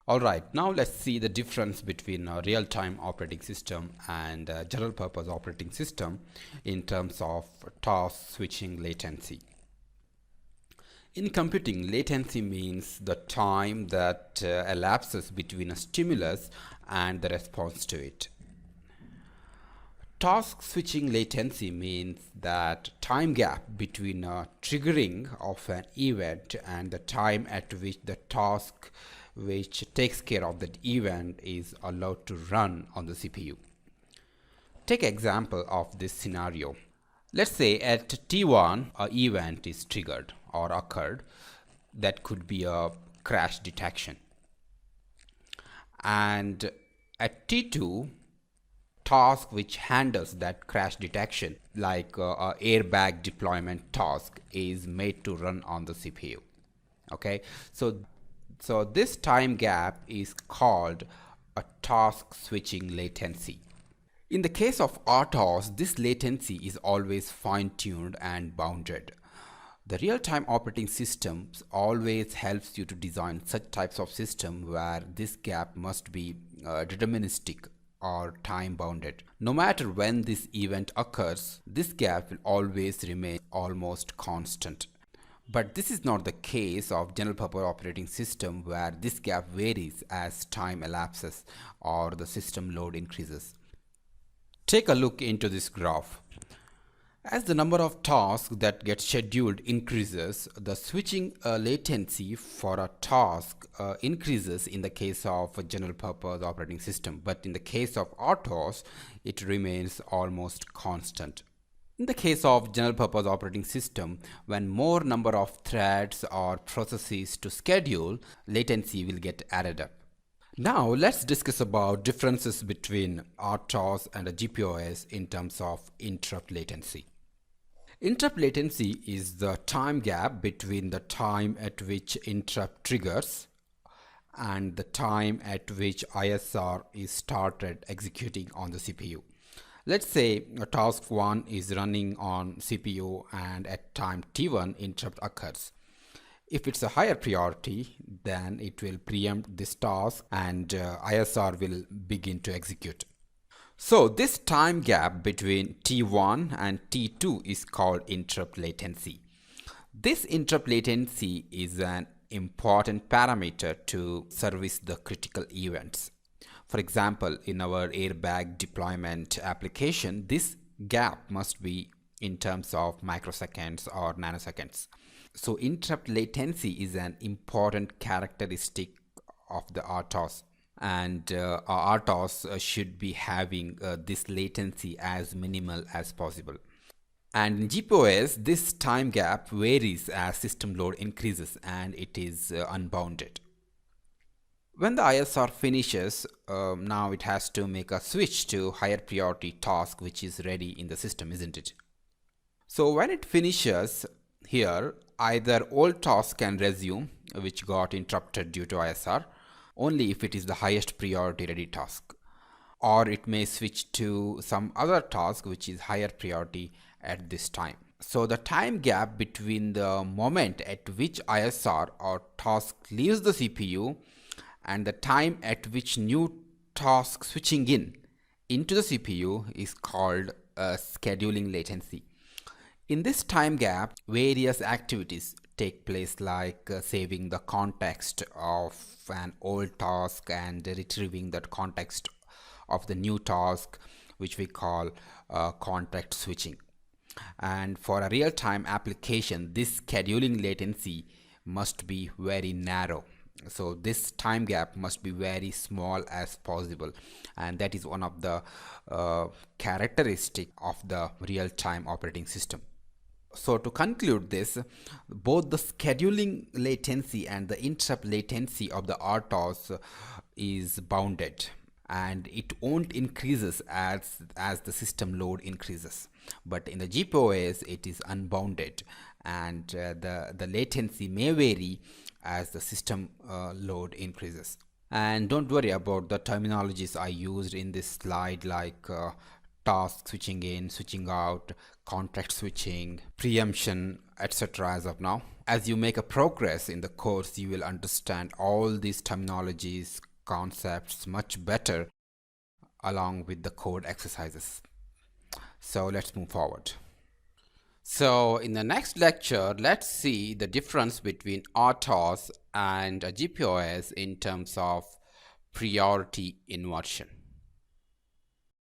Alright, now let's see the difference between a real-time operating system and a general purpose operating system in terms of task switching latency. In computing, latency means the time that elapses between a stimulus and the response to it. Task switching latency means that time gap between a triggering of an event and the time at which the task which takes care of that event is allowed to run on the CPU. Take example of this scenario. Let's say at T1 an event is triggered or occurred. That could be a crash detection. And at T2 task which handles that crash detection, like a airbag deployment task, is made to run on the CPU. Okay, so this time gap is called a task switching latency. In the case of RTOS, this latency is always fine-tuned and bounded. The real-time operating systems always helps you to design such types of system where this gap must be deterministic or time bounded. No matter when this event occurs, this gap will always remain almost constant. But this is not the case of general purpose operating system, where this gap varies as time elapses or the system load increases. Take a look into this graph. As the number of tasks that get scheduled increases, the switching latency for a task increases in the case of a general purpose operating system, but in the case of RTOS, it remains almost constant. In the case of general purpose operating system, when more number of threads or processes to schedule, latency will get added up. Now let's discuss about differences between RTOS and a GPOS in terms of interrupt latency. Interrupt latency is the time gap between the time at which interrupt triggers and the time at which ISR is started executing on the CPU. Let's say task 1 is running on CPU and at time T1 interrupt occurs. If it's a higher priority, then it will preempt this task and ISR will begin to execute. So this time gap between T1 and T2 is called interrupt latency. This interrupt latency is an important parameter to service the critical events. For example, in our airbag deployment application, this gap must be in terms of microseconds or nanoseconds. So interrupt latency is an important characteristic of the RTOS. And our RTOS should be having this latency as minimal as possible. And in GPOS, this time gap varies as system load increases and it is unbounded. When the ISR finishes, now it has to make a switch to higher priority task which is ready in the system, isn't it? So when it finishes here, either old task can resume which got interrupted due to ISR, only if it is the highest priority ready task, or it may switch to some other task which is higher priority at this time. So the time gap between the moment at which ISR or task leaves the CPU and the time at which new task switching into the CPU is called scheduling latency. In this time gap, various activities take place, like saving the context of an old task and retrieving that context of the new task, which we call context switching. And for a real-time application, this scheduling latency must be very narrow. So this time gap must be very small as possible, and that is one of the characteristic of the real-time operating system. So to conclude this, both the scheduling latency and the interrupt latency of the RTOS is bounded, and it won't increases as the system load increases. But in the GPOS, it is unbounded, and the latency may vary as the system load increases. And don't worry about the terminologies I used in this slide, like task switching in, switching out, context switching, preemption, etc. as of now. As you make a progress in the course, you will understand all these terminologies, concepts much better along with the code exercises. So let's move forward. So in the next lecture, let's see the difference between RTOS and GPOS in terms of priority inversion.